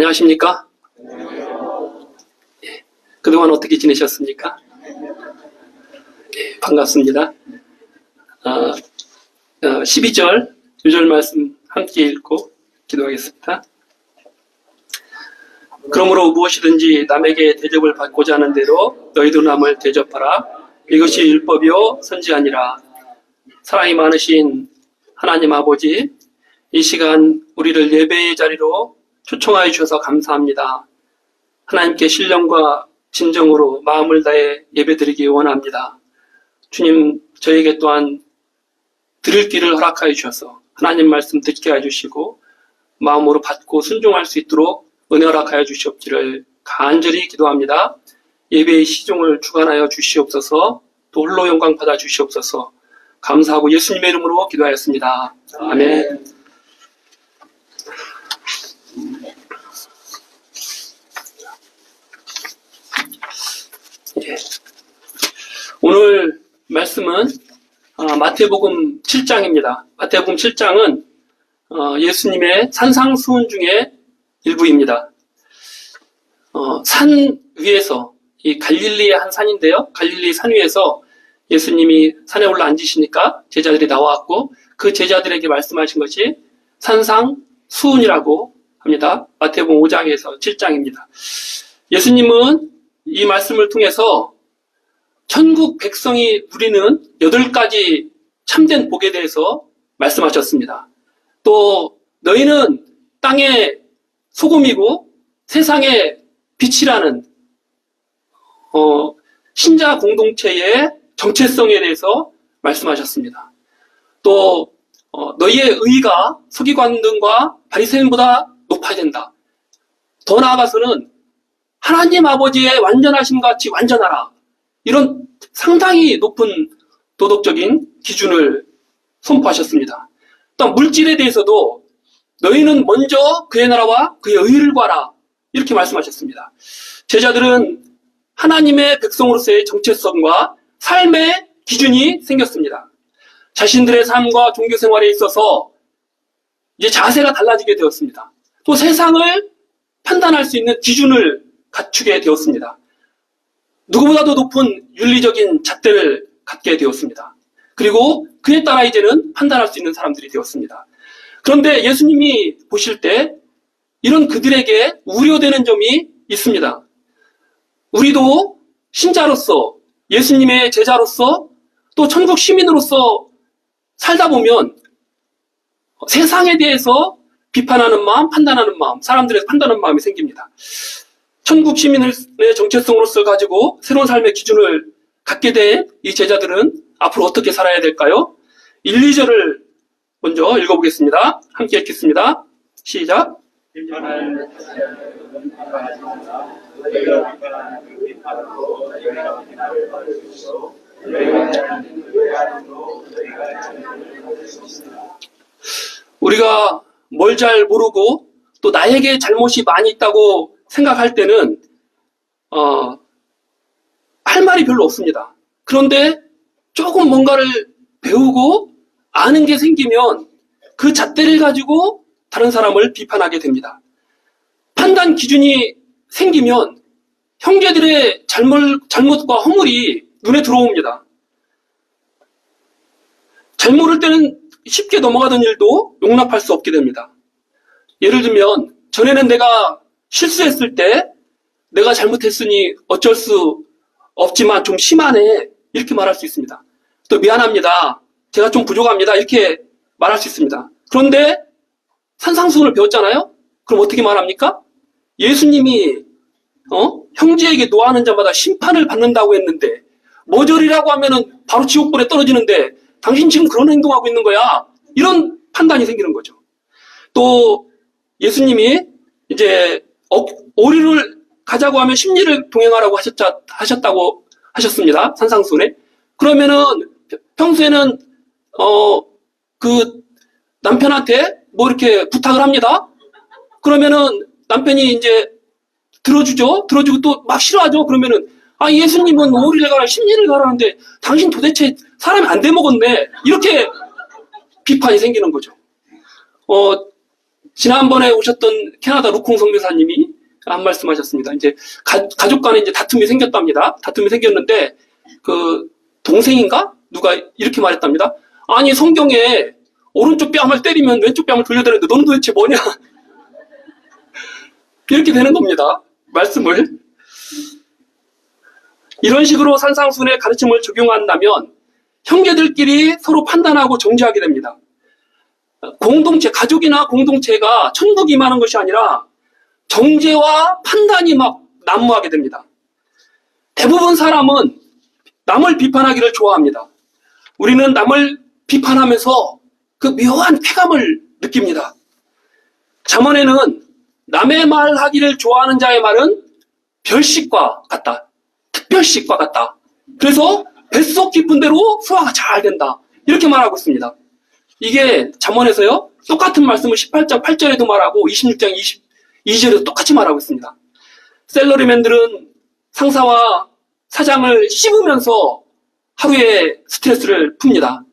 안녕하십니까? 예, 그동안 어떻게 지내셨습니까? 예, 반갑습니다. 12절, 6절 말씀 함께 읽고 기도하겠습니다. 그러므로 무엇이든지 남에게 대접을 받고자 하는 대로 너희도 남을 대접하라. 이것이 율법이요 선지아니라. 사랑이 많으신 하나님 아버지, 이 시간 우리를 예배의 자리로 초청하여 주셔서 감사합니다. 하나님께 신령과 진정으로 마음을 다해 예배드리기 원합니다. 주님, 저에게 또한 들을 길을 허락하여 주셔서 하나님 말씀 듣게 해주시고 마음으로 받고 순종할 수 있도록 은혜 허락하여 주시옵기를 간절히 기도합니다. 예배의 시종을 주관하여 주시옵소서. 또 홀로 영광 받아 주시옵소서. 감사하고 예수님의 이름으로 기도하였습니다. 아멘. 예. 오늘 말씀은 마태복음 7장입니다. 마태복음 7장은 예수님의 산상수훈 중에 일부입니다. 산 위에서, 이 갈릴리의 한 산인데요. 갈릴리 산 위에서 예수님이 산에 올라 앉으시니까 제자들이 나와왔고 그 제자들에게 말씀하신 것이 산상수훈이라고 합니다. 마태복음 5장에서 7장입니다. 예수님은 이 말씀을 통해서 천국 백성이 누리는 8가지 참된 복에 대해서 말씀하셨습니다. 또 너희는 땅의 소금이고 세상의 빛이라는 신자 공동체의 정체성에 대해서 말씀하셨습니다. 또 너희의 의가 서기관들과 바리새인보다 높아야 된다. 더 나아가서는 하나님 아버지의 완전하심 같이 완전하라. 이런 상당히 높은 도덕적인 기준을 선포하셨습니다. 또 물질에 대해서도 너희는 먼저 그의 나라와 그의 의를 구하라. 이렇게 말씀하셨습니다. 제자들은 하나님의 백성으로서의 정체성과 삶의 기준이 생겼습니다. 자신들의 삶과 종교 생활에 있어서 이제 자세가 달라지게 되었습니다. 또 세상을 판단할 수 있는 기준을 갖추게 되었습니다. 누구보다도 높은 윤리적인 잣대를 갖게 되었습니다. 그리고 그에 따라 이제는 판단할 수 있는 사람들이 되었습니다. 그런데 예수님이 보실 때 이런 그들에게 우려되는 점이 있습니다. 우리도 신자로서, 예수님의 제자로서, 또 천국 시민으로서 살다 보면 세상에 대해서 비판하는 마음, 판단하는 마음, 사람들의 판단하는 마음이 생깁니다. 천국 시민의 정체성으로서 가지고 새로운 삶의 기준을 갖게 된 이 제자들은 앞으로 어떻게 살아야 될까요? 1, 2절을 먼저 읽어보겠습니다. 함께 읽겠습니다. 시작. 우리가 뭘 잘 모르고 또 나에게 잘못이 많이 있다고 생각할 때는 할 말이 별로 없습니다. 그런데 조금 뭔가를 배우고 아는 게 생기면 그 잣대를 가지고 다른 사람을 비판하게 됩니다. 판단 기준이 생기면 형제들의 잘못과 허물이 눈에 들어옵니다. 잘 모를 때는 쉽게 넘어가던 일도 용납할 수 없게 됩니다. 예를 들면 전에는 내가 실수했을 때 내가 잘못했으니 어쩔 수 없지만 좀 심하네 이렇게 말할 수 있습니다. 또 미안합니다. 제가 좀 부족합니다. 이렇게 말할 수 있습니다. 그런데 산상수훈을 배웠잖아요. 그럼 어떻게 말합니까? 예수님이 형제에게 노하는 자마다 심판을 받는다고 했는데 머저리라고 하면은 바로 지옥불에 떨어지는데 당신 지금 그런 행동하고 있는 거야. 이런 판단이 생기는 거죠. 또 예수님이 이제 오리를 가자고 하면 십리를 동행하라고 하셨다고 하셨습니다. 산상수훈에. 그러면은 평소에는 그 남편한테 뭐 이렇게 부탁을 합니다. 그러면은 남편이 이제 들어주죠. 들어주고 또 막 싫어하죠. 그러면은 예수님은 오리를 가라 십리를 가라는데 당신 도대체 사람이 안 돼 먹었네. 이렇게 비판이 생기는 거죠. 지난번에 오셨던 캐나다 루콩 선교사님이 한 말씀 하셨습니다. 이제 가족 간에 이제 다툼이 생겼답니다. 다툼이 생겼는데 그 동생인가? 누가 이렇게 말했답니다. 아니 성경에 오른쪽 뺨을 때리면 왼쪽 뺨을 돌려대는데 너는 도대체 뭐냐? 이렇게 되는 겁니다. 말씀을. 이런 식으로 산상순의 가르침을 적용한다면 형제들끼리 서로 판단하고 정죄하게 됩니다. 공동체, 가족이나 공동체가 천국이 임하는 것이 아니라 정죄와 판단이 막 난무하게 됩니다. 대부분 사람은 남을 비판하기를 좋아합니다. 우리는 남을 비판하면서 그 묘한 쾌감을 느낍니다. 잠언에는 남의 말하기를 좋아하는 자의 말은 별식과 같다. 특별식과 같다. 그래서 뱃속 깊은 대로 소화가 잘 된다. 이렇게 말하고 있습니다. 이게 잠언에서요. 똑같은 말씀을 18장 8절에도 말하고 26장 22절에도 똑같이 말하고 있습니다. 셀러리맨들은 상사와 사장을 씹으면서 하루에 스트레스를 풉니다.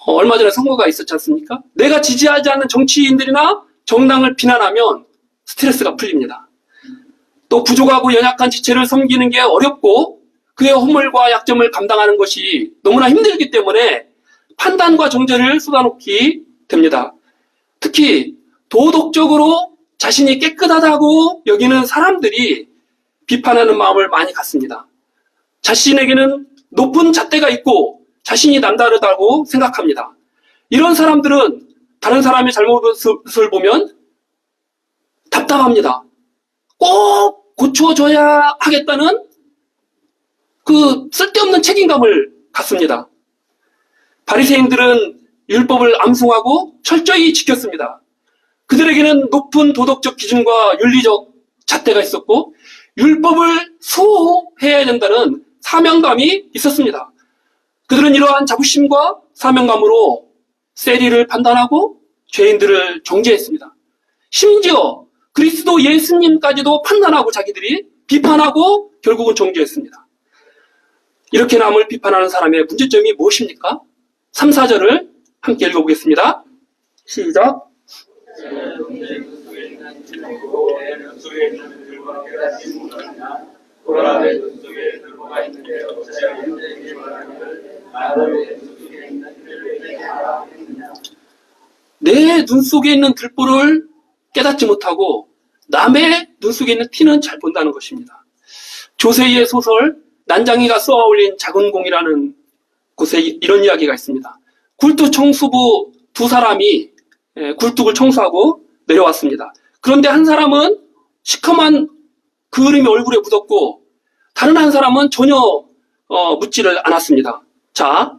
얼마 전에 선거가 있었지 않습니까? 내가 지지하지 않는 정치인들이나 정당을 비난하면 스트레스가 풀립니다. 또 부족하고 연약한 지체를 섬기는 게 어렵고 그의 허물과 약점을 감당하는 것이 너무나 힘들기 때문에 판단과 정죄를 쏟아놓게 됩니다. 특히 도덕적으로 자신이 깨끗하다고 여기는 사람들이 비판하는 마음을 많이 갖습니다. 자신에게는 높은 잣대가 있고 자신이 남다르다고 생각합니다. 이런 사람들은 다른 사람의 잘못을 보면 답답합니다. 꼭 고쳐줘야 하겠다는 그 쓸데없는 책임감을 갖습니다. 바리새인들은 율법을 암송하고 철저히 지켰습니다. 그들에게는 높은 도덕적 기준과 윤리적 잣대가 있었고 율법을 수호해야 된다는 사명감이 있었습니다. 그들은 이러한 자부심과 사명감으로 세리를 판단하고 죄인들을 정죄했습니다. 심지어 그리스도 예수님까지도 판단하고 자기들이 비판하고 결국은 정죄했습니다. 이렇게 남을 비판하는 사람의 문제점이 무엇입니까? 3, 4절을 함께 읽어보겠습니다. 시작. 내 눈 속에 있는 들보를 깨닫지 못하고 남의 눈 속에 있는 티는 잘 본다는 것입니다. 조세희의 소설 난장이가 쏘아 올린 작은 공이라는 곳에 이런 이야기가 있습니다. 굴뚝 청소부 두 사람이 굴뚝을 청소하고 내려왔습니다. 그런데 한 사람은 시커먼 그을음이 얼굴에 묻었고 다른 한 사람은 전혀 묻지를 않았습니다. 자,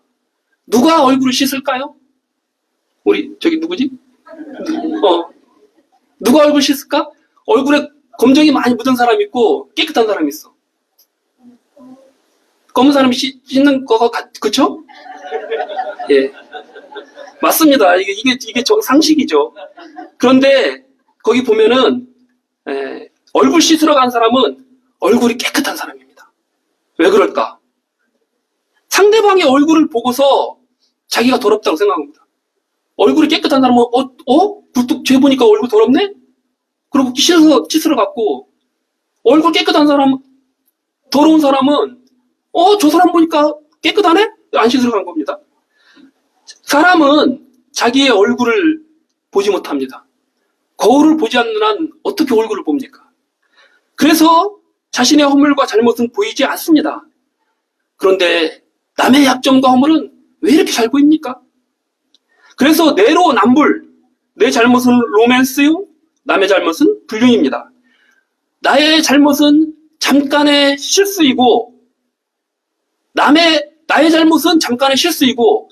누가 얼굴을 씻을까요? 우리 저기 누구지? 누가 얼굴 씻을까? 얼굴에 검정이 많이 묻은 사람이 있고 깨끗한 사람이 있어. 검은 사람이 씻는 거가 그쵸? 예, 맞습니다. 이게 상식이죠. 그런데 거기 보면은 얼굴 씻으러 간 사람은 얼굴이 깨끗한 사람입니다. 왜 그럴까? 상대방의 얼굴을 보고서 자기가 더럽다고 생각합니다. 얼굴이 깨끗한 사람은 굴뚝 죄 보니까 얼굴 더럽네? 그리고 씻으러 갔고 얼굴 깨끗한 사람, 더러운 사람은 저 사람 보니까 깨끗하네? 안 씻으러 간 겁니다. 사람은 자기의 얼굴을 보지 못합니다. 거울을 보지 않는 한 어떻게 얼굴을 봅니까? 그래서 자신의 허물과 잘못은 보이지 않습니다. 그런데 남의 약점과 허물은 왜 이렇게 잘 보입니까? 그래서 내로남불, 내 잘못은 로맨스요, 남의 잘못은 불륜입니다. 나의 잘못은 잠깐의 실수이고 나의 잘못은 잠깐의 실수이고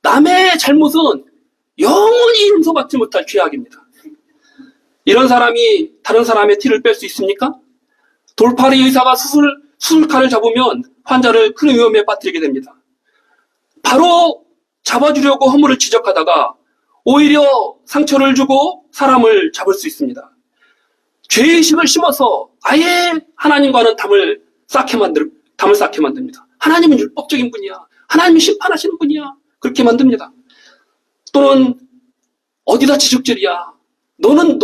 남의 잘못은 영원히 용서받지 못할 죄악입니다. 이런 사람이 다른 사람의 티를 뺄 수 있습니까? 돌팔이 의사가 수술칼을 잡으면 환자를 큰 위험에 빠뜨리게 됩니다. 바로 잡아주려고 허물을 지적하다가 오히려 상처를 주고 사람을 잡을 수 있습니다. 죄의식을 심어서 아예 하나님과는 담을 쌓게 만듭니다. 하나님은 율법적인 분이야. 하나님은 심판하시는 분이야. 그렇게 만듭니다. 또는 어디다 지적질이야. 너는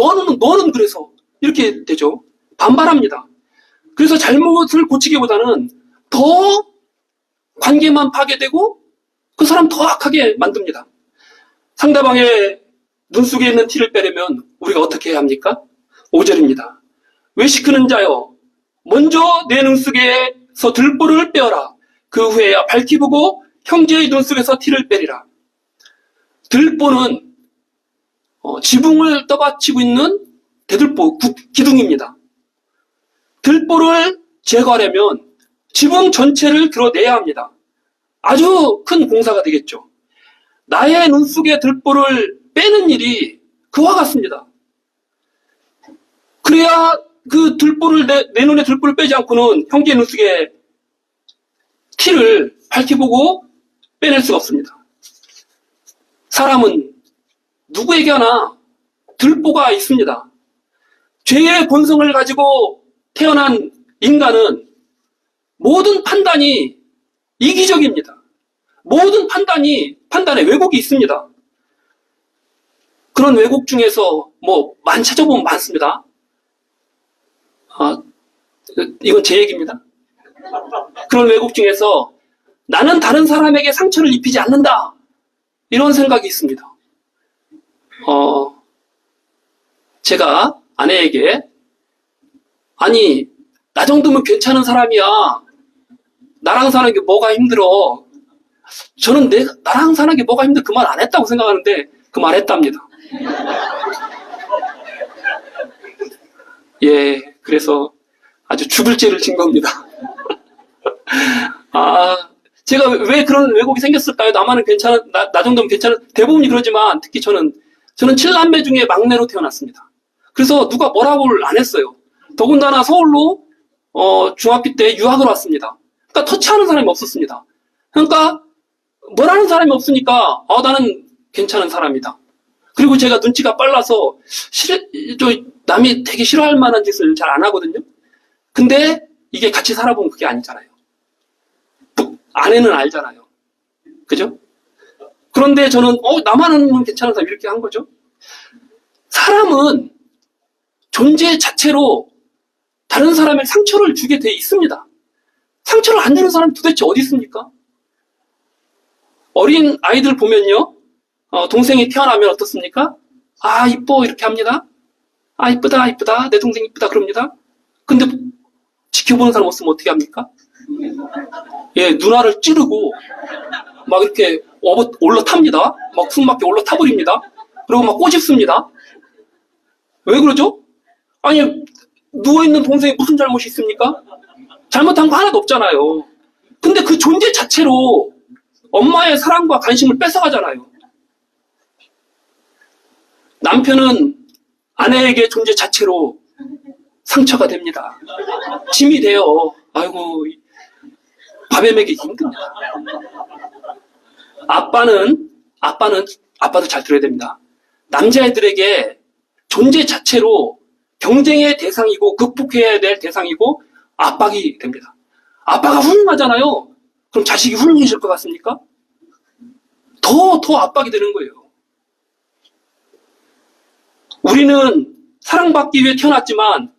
그래서. 이렇게 되죠. 반발합니다. 그래서 잘못을 고치기보다는 더 관계만 파괴되고 그 사람 더 악하게 만듭니다. 상대방의 눈 속에 있는 티를 빼려면 우리가 어떻게 해야 합니까? 5절입니다. 외식하는 자여, 먼저 내 눈 속에서 들보를 빼어라. 그 후에야 밝히 보고 형제의 눈 속에서 티를 빼리라. 들보는 지붕을 떠받치고 있는 대들보, 기둥입니다. 들보를 제거하려면 지붕 전체를 드러내야 합니다. 아주 큰 공사가 되겠죠. 나의 눈 속에 들보를 빼는 일이 그와 같습니다. 그래야 그 들보를 내 눈에 들보를 빼지 않고는 형제의 눈 속에 티를 밝히 보고 빼낼 수가 없습니다. 사람은 누구에게 하나 들보가 있습니다. 죄의 본성을 가지고 태어난 인간은 모든 판단이 이기적입니다. 모든 판단에 왜곡이 있습니다. 그런 왜곡 중에서 많이 찾아보면 많습니다. 이건 제 얘기입니다. 그런 왜곡 중에서 나는 다른 사람에게 상처를 입히지 않는다. 이런 생각이 있습니다. 제가 아내에게 아니 나 정도면 괜찮은 사람이야. 나랑 사는 게 뭐가 힘들어. 저는 나랑 사는 게 뭐가 힘들어 그 말 안 했다고 생각하는데 그 말 했답니다. 예, 그래서 아주 죽을 죄를 진 겁니다. 제가 왜 그런 왜곡이 생겼을까요? 나 정도면 괜찮은, 대부분이 그러지만 특히 저는 7남매 중에 막내로 태어났습니다. 그래서 누가 뭐라고 안 했어요. 더군다나 서울로 중학교 때 유학을 왔습니다. 그러니까 터치하는 사람이 없었습니다. 그러니까 뭐라는 사람이 없으니까 나는 괜찮은 사람이다. 그리고 제가 눈치가 빨라서 남이 되게 싫어할 만한 짓을 잘 안 하거든요. 근데 이게 같이 살아보면 그게 아니잖아요. 아내는 알잖아요. 그죠? 그런데 저는 나만은 괜찮은 사람 이렇게 한 거죠. 사람은 존재 자체로 다른 사람의 상처를 주게 돼 있습니다. 상처를 안 주는 사람이 도대체 어디 있습니까? 어린 아이들 보면요. 동생이 태어나면 어떻습니까? 이뻐 이렇게 합니다. 이쁘다 이쁘다 내 동생 이쁘다 그럽니다. 근데 지켜보는 사람 없으면 어떻게 합니까? 예, 누나를 찌르고 막 이렇게 올라탑니다. 막 숨막혀 올라타버립니다. 그리고 막 꼬집습니다. 왜 그러죠? 아니 누워있는 동생이 무슨 잘못이 있습니까? 잘못한 거 하나도 없잖아요. 근데 그 존재 자체로 엄마의 사랑과 관심을 뺏어가잖아요. 남편은 아내에게 존재 자체로 상처가 됩니다. 짐이 돼요. 아이고 밥에 먹이기 힘듭니다. 아빠도 잘 들어야 됩니다. 남자애들에게 존재 자체로 경쟁의 대상이고 극복해야 될 대상이고 압박이 됩니다. 아빠가 훌륭하잖아요. 그럼 자식이 훌륭해질 것 같습니까? 더 압박이 되는 거예요. 우리는 사랑받기 위해 태어났지만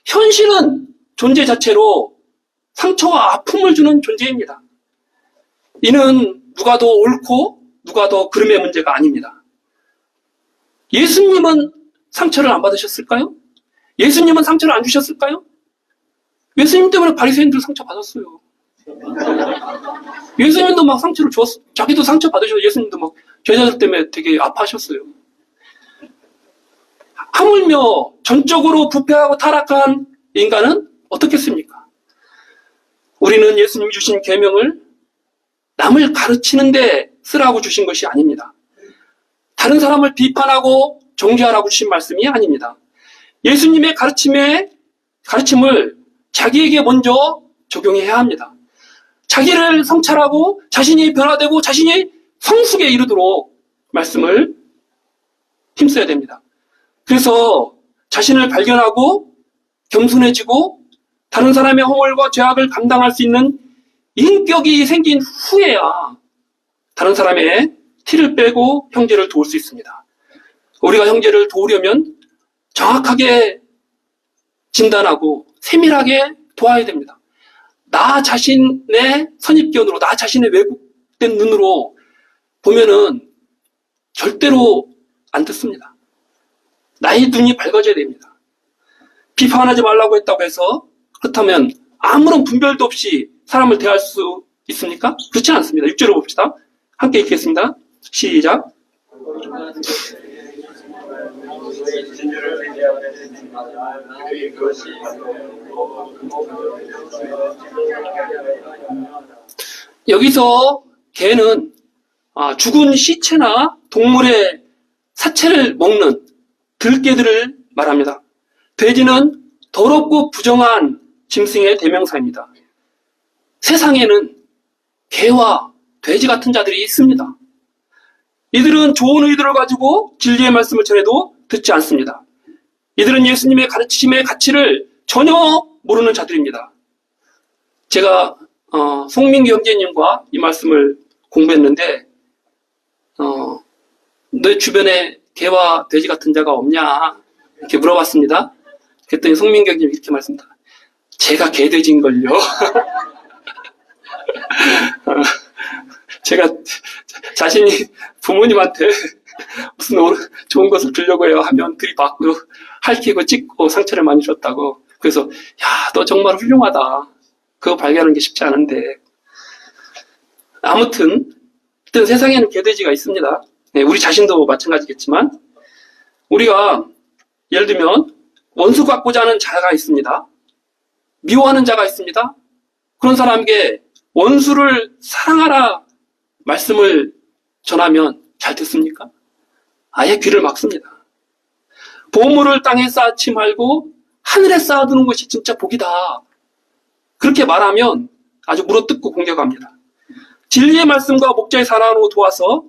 현실은 존재 자체로 상처와 아픔을 주는 존재입니다. 이는 누가 더 옳고 누가 더 그름의 문제가 아닙니다. 예수님은 상처를 안 받으셨을까요? 예수님은 상처를 안 주셨을까요? 예수님 때문에 바리새인들 상처 받았어요. 예수님도 막 상처를 주었어요. 자기도 상처 받으셔서 예수님도 막 제자들 때문에 되게 아파하셨어요. 하물며 전적으로 부패하고 타락한 인간은 어떻겠습니까? 우리는 예수님이 주신 계명을 남을 가르치는데 쓰라고 주신 것이 아닙니다. 다른 사람을 비판하고 정죄하라고 주신 말씀이 아닙니다. 예수님의 가르침을 자기에게 먼저 적용해야 합니다. 자기를 성찰하고 자신이 변화되고 자신이 성숙에 이르도록 말씀을 힘써야 됩니다. 그래서 자신을 발견하고 겸손해지고 다른 사람의 허물과 죄악을 감당할 수 있는 인격이 생긴 후에야 다른 사람의 티를 빼고 형제를 도울 수 있습니다. 우리가 형제를 도우려면 정확하게 진단하고 세밀하게 도와야 됩니다. 나 자신의 선입견으로, 나 자신의 왜곡된 눈으로 보면은 절대로 안 듣습니다. 나의 눈이 밝아져야 됩니다. 비판하지 말라고 했다고 해서 그렇다면 아무런 분별도 없이 사람을 대할 수 있습니까? 그렇지 않습니다. 6절을 봅시다. 함께 읽겠습니다. 시작. 여기서 개는 죽은 시체나 동물의 사체를 먹는 들개들을 말합니다. 돼지는 더럽고 부정한 짐승의 대명사입니다. 세상에는 개와 돼지 같은 자들이 있습니다. 이들은 좋은 의도를 가지고 진리의 말씀을 전해도 듣지 않습니다. 이들은 예수님의 가르치심의 가치를 전혀 모르는 자들입니다. 제가 송민규 형제님과 이 말씀을 공부했는데 너 주변에 개와 돼지 같은 자가 없냐 이렇게 물어봤습니다. 그랬더니 송민규 형님이 이렇게 말씀합니다. 제가 개돼지인걸요. 제가 자신이 부모님한테 무슨 좋은 것을 주려고 해요 하면 들이받고 핥히고 찢고 상처를 많이 줬다고. 그래서 야, 너 정말 훌륭하다. 그거 발견하는 게 쉽지 않은데. 아무튼 세상에는 개돼지가 있습니다. 네, 우리 자신도 마찬가지겠지만 우리가 예를 들면 원수 갖고자 하는 자가 있습니다. 미워하는 자가 있습니다. 그런 사람에게 원수를 사랑하라 말씀을 전하면 잘 듣습니까? 아예 귀를 막습니다. 보물을 땅에 쌓지 말고 하늘에 쌓아두는 것이 진짜 복이다. 그렇게 말하면 아주 물어뜯고 공격합니다. 진리의 말씀과 목자의 사랑으로 도와서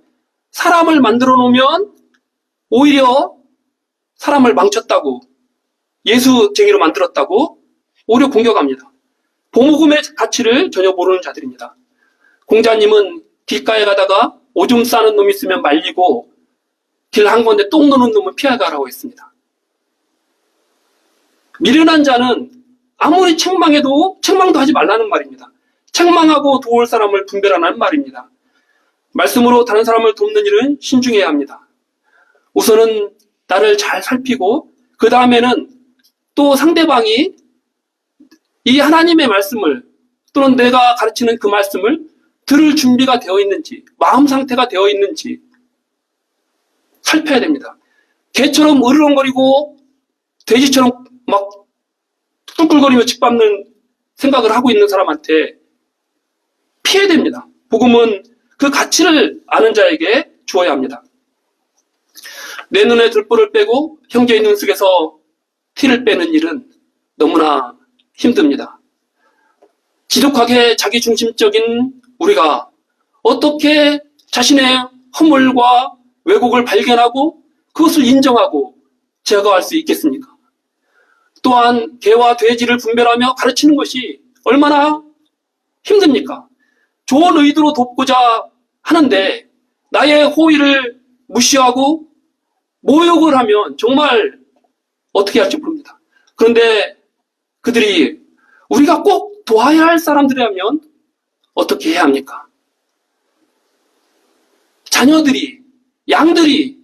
사람을 만들어 놓으면 오히려 사람을 망쳤다고, 예수쟁이로 만들었다고 오히려 공격합니다. 보모금의 가치를 전혀 모르는 자들입니다. 공자님은 길가에 가다가 오줌 싸는 놈이 있으면 말리고 길 한가운데 똥 누는 놈은 피해가라고 했습니다. 미련한 자는 아무리 책망도 하지 말라는 말입니다. 책망하고 도울 사람을 분별하라는 말입니다. 말씀으로 다른 사람을 돕는 일은 신중해야 합니다. 우선은 나를 잘 살피고 그 다음에는 또 상대방이 이 하나님의 말씀을 또는 내가 가르치는 그 말씀을 들을 준비가 되어 있는지, 마음 상태가 되어 있는지 살펴야 됩니다. 개처럼 으르렁거리고 돼지처럼 막 꿀꿀거리며 짓밟는 생각을 하고 있는 사람한테 피해야 됩니다. 복음은 그 가치를 아는 자에게 주어야 합니다. 내 눈에 들보를 빼고 형제의 눈 속에서 티를 빼는 일은 너무나 힘듭니다. 지독하게 자기중심적인 우리가 어떻게 자신의 허물과 왜곡을 발견하고 그것을 인정하고 제거할 수 있겠습니까? 또한 개와 돼지를 분별하며 가르치는 것이 얼마나 힘듭니까? 좋은 의도로 돕고자 하는데 나의 호의를 무시하고 모욕을 하면 정말 어떻게 할지 모릅니다. 그런데 그들이 우리가 꼭 도와야 할 사람들이라면 어떻게 해야 합니까? 자녀들이, 양들이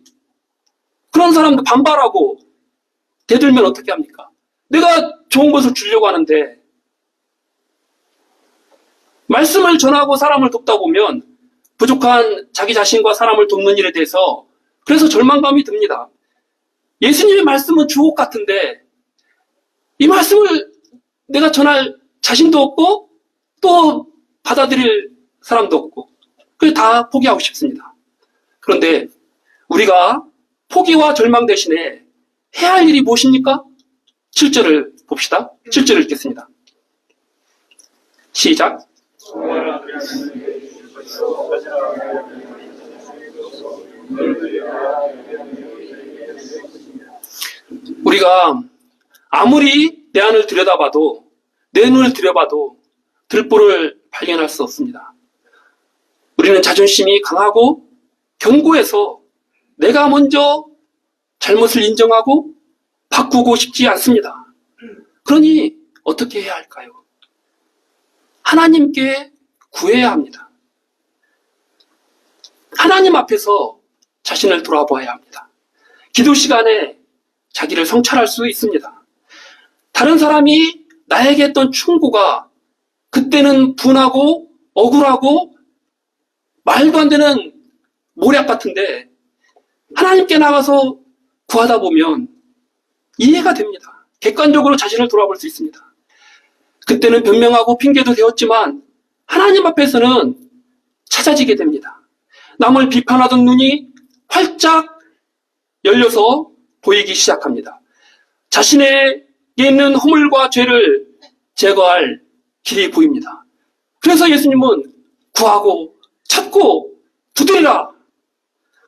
그런 사람들 반발하고 대들면 어떻게 합니까? 내가 좋은 것을 주려고 하는데 말씀을 전하고 사람을 돕다 보면 부족한 자기 자신과 사람을 돕는 일에 대해서 그래서 절망감이 듭니다. 예수님의 말씀은 주옥 같은데 이 말씀을 내가 전할 자신도 없고 또 받아들일 사람도 없고 그래서 다 포기하고 싶습니다. 그런데 우리가 포기와 절망 대신에 해야 할 일이 무엇입니까? 7절을 봅시다. 7절을 읽겠습니다. 시작. 우리가 아무리 내 안을 들여다봐도 내 눈을 들여봐도 들보를 발견할 수 없습니다. 우리는 자존심이 강하고 견고해서 내가 먼저 잘못을 인정하고 바꾸고 싶지 않습니다. 그러니 어떻게 해야 할까요? 하나님께 구해야 합니다. 하나님 앞에서 자신을 돌아보아야 합니다. 기도 시간에 자기를 성찰할 수 있습니다. 다른 사람이 나에게 했던 충고가 그때는 분하고 억울하고 말도 안 되는 모략 같은데 하나님께 나가서 구하다 보면 이해가 됩니다. 객관적으로 자신을 돌아볼 수 있습니다. 그때는 변명하고 핑계도 되었지만 하나님 앞에서는 찾아지게 됩니다. 남을 비판하던 눈이 활짝 열려서 보이기 시작합니다. 자신에게 있는 허물과 죄를 제거할 길이 보입니다. 그래서 예수님은 구하고 찾고 두드리라.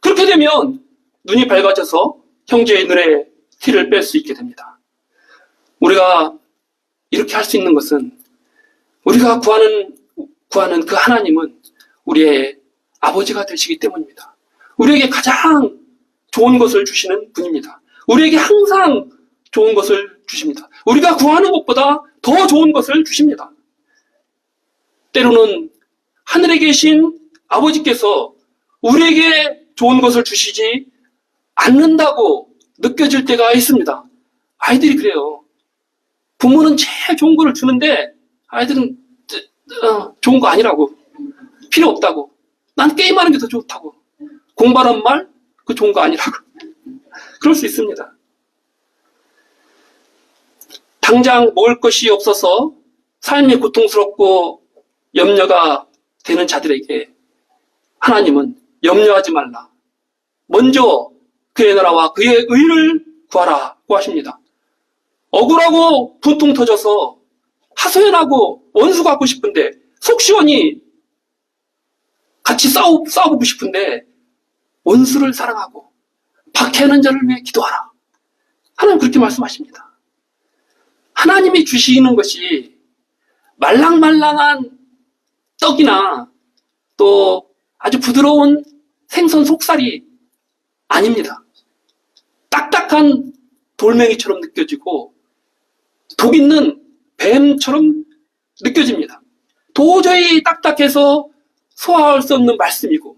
그렇게 되면 눈이 밝아져서 형제의 눈에 티를 뺄 수 있게 됩니다. 우리가 이렇게 할 수 있는 것은 우리가 구하는 그 하나님은 우리의 아버지가 되시기 때문입니다. 우리에게 가장 좋은 것을 주시는 분입니다. 우리에게 항상 좋은 것을 주십니다. 우리가 구하는 것보다 더 좋은 것을 주십니다. 때로는 하늘에 계신 아버지께서 우리에게 좋은 것을 주시지 않는다고 느껴질 때가 있습니다. 아이들이 그래요. 부모는 제일 좋은 거를 주는데 아이들은 좋은 거 아니라고. 필요 없다고. 난 게임하는 게 더 좋다고. 공부하란 말? 그 좋은 거 아니라고. 그럴 수 있습니다. 당장 먹을 것이 없어서 삶이 고통스럽고 염려가 되는 자들에게 하나님은 염려하지 말라. 먼저 그의 나라와 그의 의를 구하라고 하십니다. 억울하고 분통 터져서 하소연하고 원수 갖고 싶은데 속 시원히 같이 싸우고 싶은데 원수를 사랑하고 박해하는 자를 위해 기도하라. 하나님 그렇게 말씀하십니다. 하나님이 주시는 것이 말랑말랑한 떡이나 또 아주 부드러운 생선 속살이 아닙니다. 딱딱한 돌멩이처럼 느껴지고 독 있는 뱀처럼 느껴집니다. 도저히 딱딱해서 소화할 수 없는 말씀이고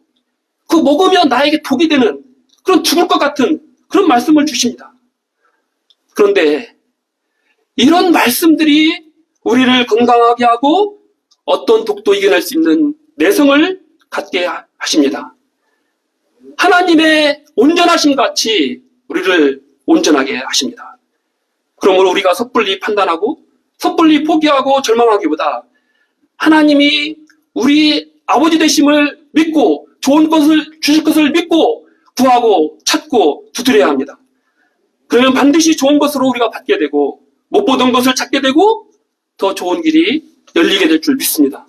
그거 먹으면 나에게 독이 되는 그런 죽을 것 같은 그런 말씀을 주십니다. 그런데 이런 말씀들이 우리를 건강하게 하고 어떤 독도 이겨낼 수 있는 내성을 갖게 하십니다. 하나님의 온전하심 같이 우리를 온전하게 하십니다. 그러므로 우리가 섣불리 판단하고 섣불리 포기하고 절망하기보다 하나님이 우리 아버지 되심을 믿고 좋은 것을 주실 것을 믿고 구하고 찾고 두드려야 합니다. 그러면 반드시 좋은 것으로 우리가 받게 되고 못 보던 것을 찾게 되고 더 좋은 길이 열리게 될 줄 믿습니다.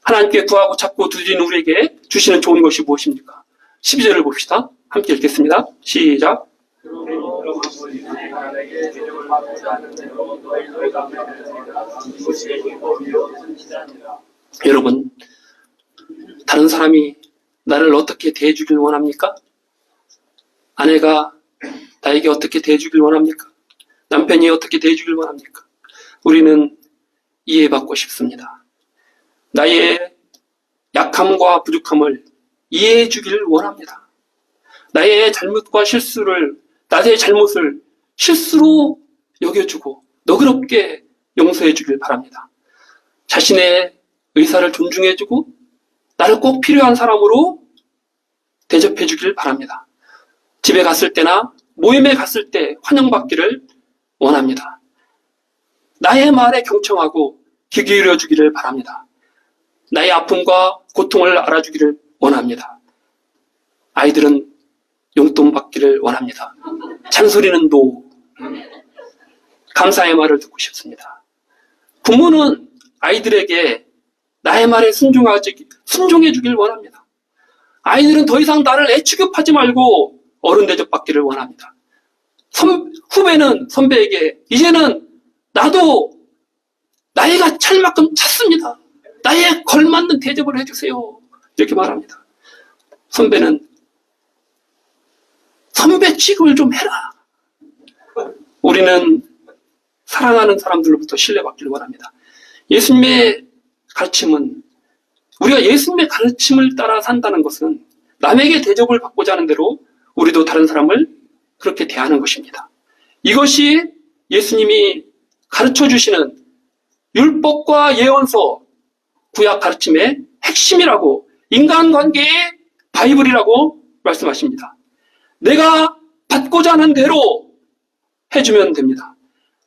하나님께 구하고 찾고 두드리는 우리에게 주시는 좋은 것이 무엇입니까? 12절을 봅시다. 함께 읽겠습니다. 시작. 여러분, 다른 사람이 나를 어떻게 대해주길 원합니까? 아내가 나에게 어떻게 대해주길 원합니까? 남편이 어떻게 대해주길 원합니까? 우리는 이해받고 싶습니다. 나의 약함과 부족함을 이해해주길 원합니다. 나의 잘못과 실수를, 나의 잘못을 실수로 여겨주고 너그럽게 용서해주길 바랍니다. 자신의 의사를 존중해주고 나를 꼭 필요한 사람으로 대접해주길 바랍니다. 집에 갔을 때나 모임에 갔을 때 환영받기를 원합니다. 나의 말에 경청하고 귀 기울여주기를 바랍니다. 나의 아픔과 고통을 알아주기를 원합니다. 아이들은 용돈 받기를 원합니다. 잔소리는 노. 감사의 말을 듣고 싶습니다. 부모는 아이들에게 나의 말에 순종해 주길 원합니다. 아이들은 더 이상 나를 애취급하지 말고 어른 대접받기를 원합니다. 후배는 선배에게 이제는 나도 나이가 찰 만큼 찼습니다. 나에 걸맞는 대접을 해주세요. 이렇게 말합니다. 선배는 선배 취급을 좀 해라. 우리는 사랑하는 사람들로부터 신뢰받기를 원합니다. 예수님의 가르침은, 우리가 예수님의 가르침을 따라 산다는 것은 남에게 대접을 받고자 하는 대로 우리도 다른 사람을 그렇게 대하는 것입니다. 이것이 예수님이 가르쳐 주시는 율법과 예언서, 구약 가르침의 핵심이라고, 인간관계의 바이블이라고 말씀하십니다. 내가 받고자 하는 대로 해주면 됩니다.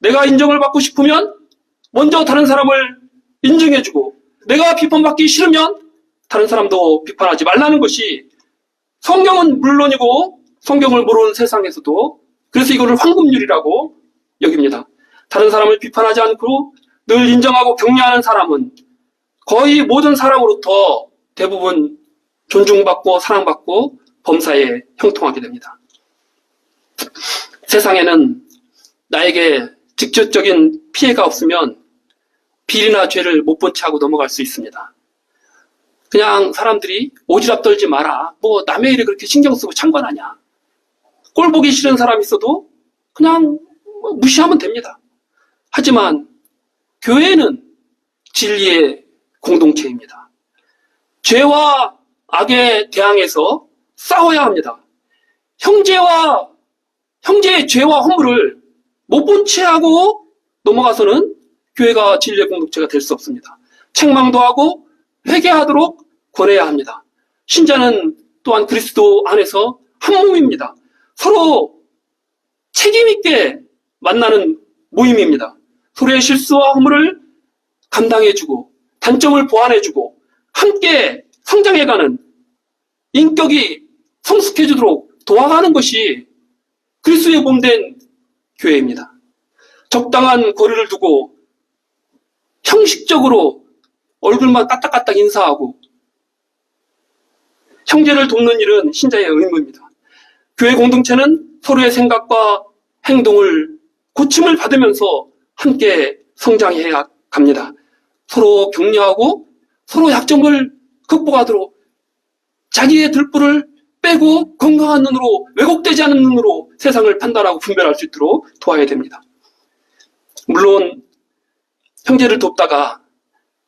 내가 인정을 받고 싶으면 먼저 다른 사람을 인정해주고, 내가 비판받기 싫으면 다른 사람도 비판하지 말라는 것이, 성경은 물론이고 성경을 모르는 세상에서도 그래서 이거를 황금률이라고 여깁니다. 다른 사람을 비판하지 않고 늘 인정하고 격려하는 사람은 거의 모든 사람으로부터 대부분 존중받고 사랑받고 범사에 형통하게 됩니다. 세상에는 나에게 직접적인 피해가 없으면 비리나 죄를 못 본 채 하고 넘어갈 수 있습니다. 그냥 사람들이 오지랖 떨지 마라. 뭐 남의 일에 그렇게 신경 쓰고 참관하냐. 꼴 보기 싫은 사람이 있어도 그냥 무시하면 됩니다. 하지만 교회는 진리의 공동체입니다. 죄와 악에 대항해서 싸워야 합니다. 형제의 죄와 허물을 못 본 채 하고 넘어가서는 교회가 진리의 공동체가 될 수 없습니다. 책망도 하고 회개하도록 권해야 합니다. 신자는 또한 그리스도 안에서 한 몸입니다. 서로 책임있게 만나는 모임입니다. 서로의 실수와 허물을 감당해주고 단점을 보완해주고 함께 성장해가는, 인격이 성숙해지도록 도와가는 것이 그리스도의 몸된 교회입니다. 적당한 거리를 두고 형식적으로 얼굴만 까딱까딱 인사하고 형제를 돕는 일은 신자의 의무입니다. 교회 공동체는 서로의 생각과 행동을 고침을 받으면서 함께 성장해야 합니다. 서로 격려하고 서로 약점을 극복하도록 자기의 들불을 빼고 건강한 눈으로, 왜곡되지 않은 눈으로 세상을 판단하고 분별할 수 있도록 도와야 됩니다. 물론 형제를 돕다가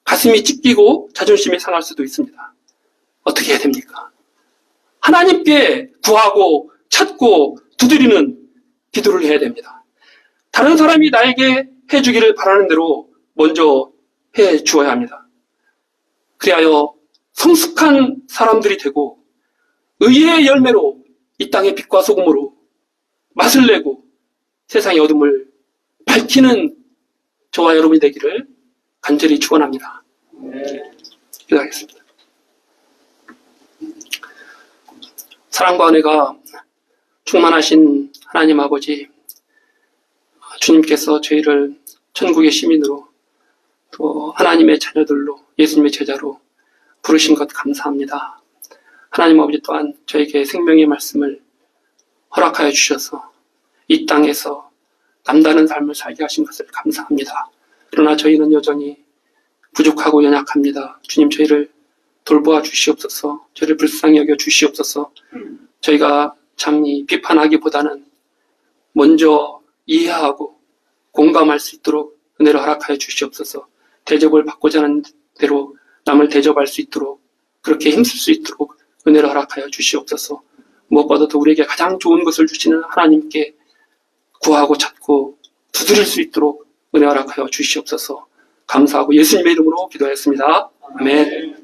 가슴이 찢기고 자존심이 상할 수도 있습니다. 어떻게 해야 됩니까? 하나님께 구하고 찾고 두드리는 기도를 해야 됩니다. 다른 사람이 나에게 해주기를 바라는 대로 먼저 해 주어야 합니다. 그리하여 성숙한 사람들이 되고 의의 열매로 이 땅의 빛과 소금으로 맛을 내고 세상의 어둠을 밝히는 저와 여러분이 되기를 간절히 축원합니다. 기도하겠습니다. 사랑과 은혜가 충만하신 하나님 아버지, 주님께서 저희를 천국의 시민으로 또 하나님의 자녀들로 예수님의 제자로 부르신 것 감사합니다. 하나님 아버지 또한 저에게 생명의 말씀을 허락하여 주셔서 이 땅에서 남다른 삶을 살게 하신 것을 감사합니다. 그러나 저희는 여전히 부족하고 연약합니다. 주님, 저희를 돌보아 주시옵소서. 저희를 불쌍히 여겨 주시옵소서. 저희가 참니 비판하기보다는 먼저 이해하고 공감할 수 있도록 은혜를 허락하여 주시옵소서. 대접을 받고자 하는 대로 남을 대접할 수 있도록, 그렇게 힘쓸 수 있도록 은혜를 허락하여 주시옵소서. 무엇보다도 우리에게 가장 좋은 것을 주시는 하나님께 구하고 찾고 두드릴 수 있도록 은혜 허락하여 주시옵소서. 감사하고 예수님의 이름으로 기도하였습니다. 아멘.